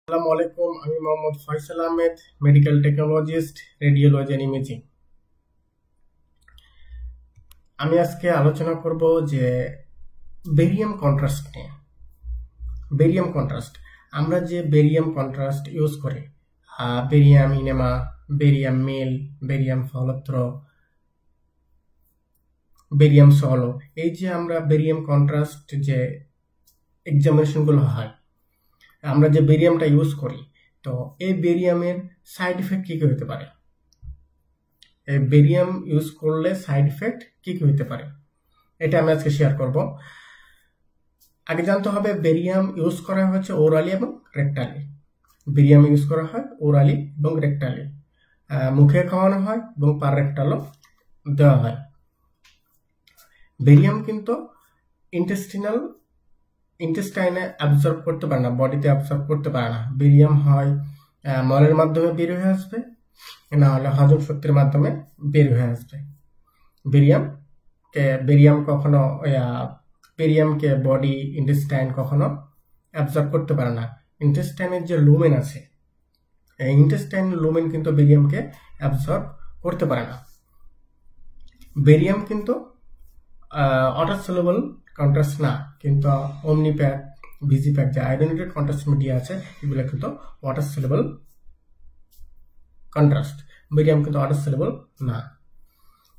আসসালামু আলাইকুম, আমি Mohammad Faisal Ahmed, medical technologist, radiology and imaging. আমি আজকে আলোচনা করব যে বেরিয়াম কন্ট্রাস্ট নিয়ে। বেরিয়াম কন্ট্রাস্ট, আমরা যে বেরিয়াম কন্ট্রাস্ট ইউজ করি, barium enema, barium meal, barium follow through, barium swallow, এই যে আমরা বেরিয়াম কন্ট্রাস্ট যে এক্সামিনেশনগুলো হয়, আমরা যে বেরিয়ামটা ইউজ করি, তো এই বেরিয়ামের সাইড ইফেক্ট কি কি হতে পারে, বেরিয়াম ইউজ করলে সাইড ইফেক্ট কি কি হতে পারে, এটা আমি আজকে শেয়ার করব। আগে জানতে হবে বেরিয়াম ইউজ করা হচ্ছে ওরালি এবং রেক্টালি। বেরিয়াম ইউজ করা হয় ওরালি এবং রেক্টালি, মুখে খাওয়ানো হয় এবং পার রেক্টালও দেওয়া হয়। বেরিয়াম কিন্তু ইন্টেস্টাইনে অ্যাবজর্ব করতে পারে না, বডিতে অ্যাবজর্ব করতে পারে না। বেরিয়াম হয় মলের মাধ্যমে বের হয়ে আসবে, না হলে হজম শক্তির মাধ্যমে বের হয়ে আসবে। বেরিয়ামকে বডি ইন্টেস্টাইন কখনো অ্যাবজর্ব করতে পারে না। ইন্টেস্টাইনের যে লুমেন আছে, এই ইন্টেস্টাইন লুমেন কিন্তু বেরিয়ামকে অ্যাবজর্ব করতে পারে না। বেরিয়াম কিন্তু ওয়াটার সলিউবল কন্ট্রাস্ট না, কিন্তু ওমনিপ্যাক, ভিজিপ্যাক, যে আয়োডাইনেটেড কন্ট্রাস্ট মিডিয়া আছে, এগুলো কিন্তু ওয়াটার সলিউবল কন্ট্রাস্ট। বেরিয়াম কিন্তু ওয়াটার সলিউবল না।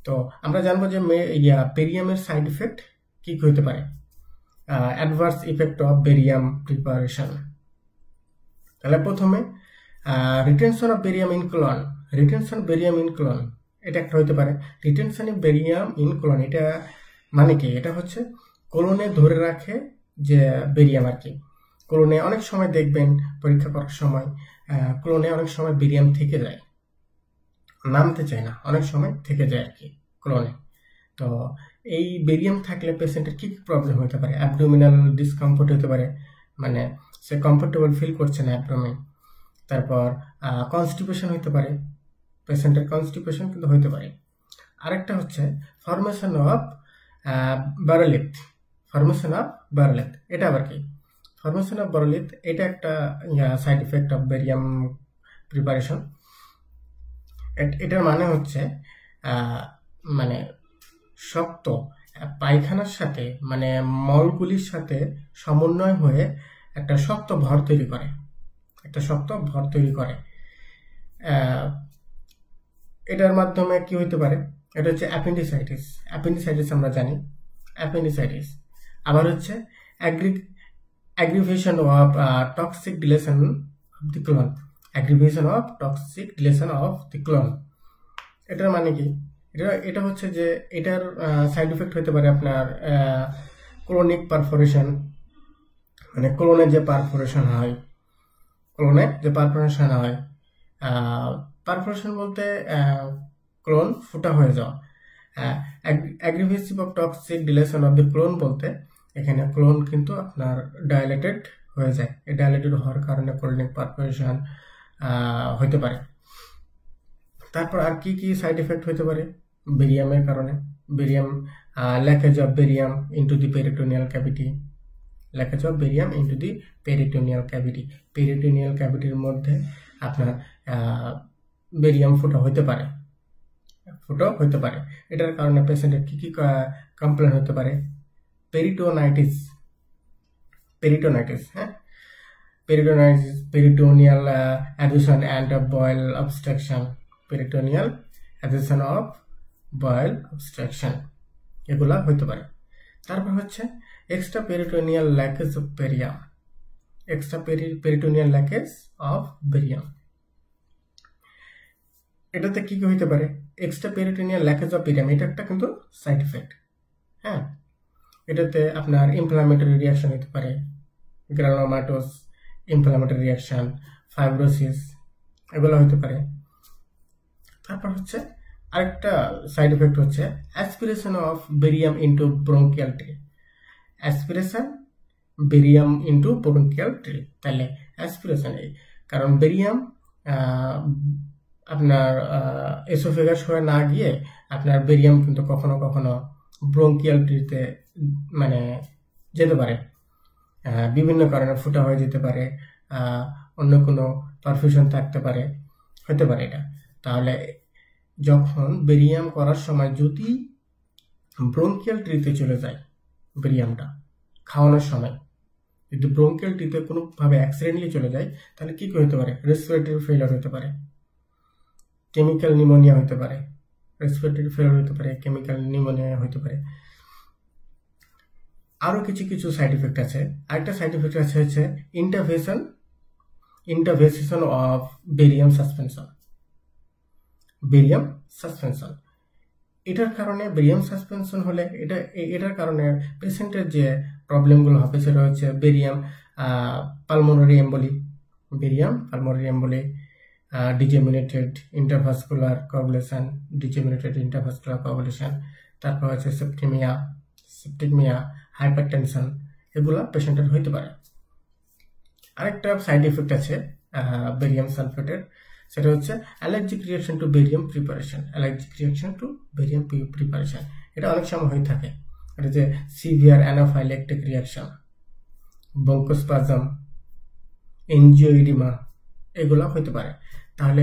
তো আমরা জানবো যে বেরিয়ামের সাইড ইফেক্ট কি কি হতে পারে। Adverse effect of barium preparation. তাহলে প্রথমে retention of barium in colon. Retention barium in colon এটা একটা হতে পারে। Retention of barium in colon, এটা মানে কি? এটা হচ্ছে কোলনে ধরে রাখে যে বেরিয়াম আর কি। কোলনে অনেক সময় দেখবেন পরীক্ষা করার সময় কোলনে অনেক সময় বেরিয়াম থেকে যায়, নামতে চায় না, অনেক সময় থেকে যায় আর কি কোলনে। তো এই বেরিয়াম থাকলে পেশেন্টের কি কি প্রবলেম হতে পারে? অ্যাবডোমিনাল ডিসকমফোর্ট হতে পারে, মানে সে কমফোর্টেবল ফিল করছে না অ্যাবডোমেন। তারপর কনস্টিপেশন হতে পারে, পেশেন্টের কনস্টিপেশন কিন্তু হতে পারে। আরেকটা হচ্ছে ফর্মেশন অফ বারোলিথ। ফর্মেশন অফ বারোলিথ এটা আবার কি? ফর্মেশন অফ বারোলিথ এটা একটা side effect of barium preparation. এটার মানে হচ্ছে মানে শক্ত পায়খানার সাথে, মানে মলগুলির সাথে সমন্বয় হয়ে একটা শক্ত ভর তৈরি করে, এটার মাধ্যমে কি হইতে পারে? এটা হচ্ছে অ্যাপেন্ডিসাইটিস আমরা জানি, অ্যাপেন্ডিসাইটিস। আবার হচ্ছে aggravation of toxic dilation of the colon, aggravation of toxic dilation of the colon। এটার মানে কি? এটা হচ্ছে যে এটার সাইড ইফেক্ট হতে পারে আপনার ক্রনিক পারফোরেশন, মানে কোলনে যে পারফোরেশন হয়, পারফোরেশন বলতে ক্লোন ফুটা হয়ে যাওয়া। Aggressive of toxic dilation of the colon বলতে এখানে ক্লোন কিন্তু আপনার ডাইলেটেড হয়ে যায়। এই ডাইলেটেড হওয়ার কারণে ক্রনিক পারফোরেশন হতে পারে। তারপর আর কি কি সাইড এফেক্ট হতে পারে বেরিয়ামের কারণে? Barium leakage of barium into the peritoneal cavity. Leakage of barium into the peritoneal cavity. Peritoneal ক্যাভিটির মধ্যে আপনার বেরিয়াম ফুটা হতে পারে। এটার কারণে পেশেন্টের কি কি কমপ্লেন হতে পারে? পেরিটোনাইটিস, হ্যাঁ, peritoneal adhesion and bowel obstruction, peritoneal adhesion of bowel obstruction, এগুলা হতে পারে। তারপর হচ্ছে extra peritoneal leakage of barium, peritoneal leakage of barium. এটাতে কি কি হতে পারে? Extra peritoneal leakage of barium এটা একটা কিন্তু সাইড ইফেক্ট। হ্যাঁ, এটাতে আপনার ইনফ্লামেটরি রিয়াকশন হতে পারে, গ্রানোমাটোস ইনফ্লামেটরি রিয়াকশন, ফাইব্রোসিস, এগুলো হতে পারে। তারপর হচ্ছে আরেকটা সাইড ইফেক্ট হচ্ছে aspiration of barium into bronchial tree. Aspiration barium into bronchial tree, তাহলে অ্যাসপিরেশন, কারণ বেরিয়াম আপনার এসোফেগাস হয়ে না গিয়ে আপনার বেরিয়াম কিন্তু কখনো কখনো ব্রঙ্কিয়াল ট্রিতে মানে যেতে পারে, বিভিন্ন কারণে ফুটা হয়ে যেতে পারে, অন্য কোনো পারফিউশন থাকতে পারে, হতে পারে এটা। তাহলে যখন বেরিয়াম করার সময় যদি ব্রঙ্কিয়াল ট্রিতে চলে যায় বেরিয়ামটা খাওয়ানোর সময়, যদি ব্রঙ্কিয়াল ট্রিতে কোনোভাবে অ্যাক্সিডেন্টলি চলে যায়, তাহলে কি হতে পারে? রেসপিরেটরি ফেলিয়ার হতে পারে, কেমিক্যাল নিউমোনিয়া হতে পারে, রেসপিরেটরি ফেলিয়ার হতে পারে, কেমিক্যাল নিউমোনিয়া হতে পারে। আরও কিছু কিছু সাইড ইফেক্ট আছে। আরেকটা সাইড ইফেক্ট আছে হচ্ছে ইন্টারভেসেশন অফ বেরিয়াম সাসপেনশন। এটার কারণে বেরিয়াম সাসপেনশন হলে এটার কারণে পেশেন্টের যে প্রবলেমগুলো হবে সেটা হচ্ছে বেরিয়াম পালমোনারি এম্বলি, ডিজেমিনেটেড ইন্টারভাস্কুলার কোয়াগুলেশন, তারপর হচ্ছে সেপ্টিকমিয়া, হাইপারটেনশন, এগুলা পেশেন্টের হইতে পারে। আরেকটা সাইড ইফেক্ট আছে বেরিয়াম সালফেটের, সেটা হচ্ছে allergic reaction to barium preparation. এটা অনেক সময় হয়ে থাকে। এটা যে সিভিয়ার অ্যানাফাইল্যাকটিক রিয়াকশন, ব্রঙ্কোস্পাজম, এনজিওইডিমা, এগুলো হতে পারে। তাহলে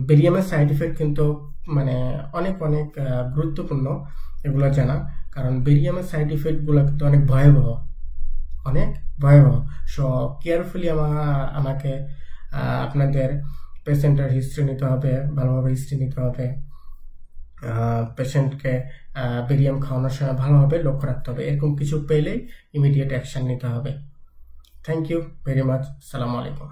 বেরিয়ামের সাইড ইফেক্ট কিন্তু মানে অনেক গুরুত্বপূর্ণ এগুলো জানা, কারণ বেরিয়ামের সাইড ইফেক্টগুলো কিন্তু অনেক ভয়াবহ। সো কেয়ারফুলি আমাকে আপনাদের পেশেন্টের হিস্ট্রি নিতে হবে, ভালোভাবে হিস্ট্রি নিতে হবে। পেশেন্টকে বেরিয়াম খাওয়ানোর সময় ভালোভাবে লক্ষ্য রাখতে হবে। এরকম কিছু পেলেই ইমিডিয়েট অ্যাকশন নিতে হবে। Thank you very much. আসসালামু আলাইকুম।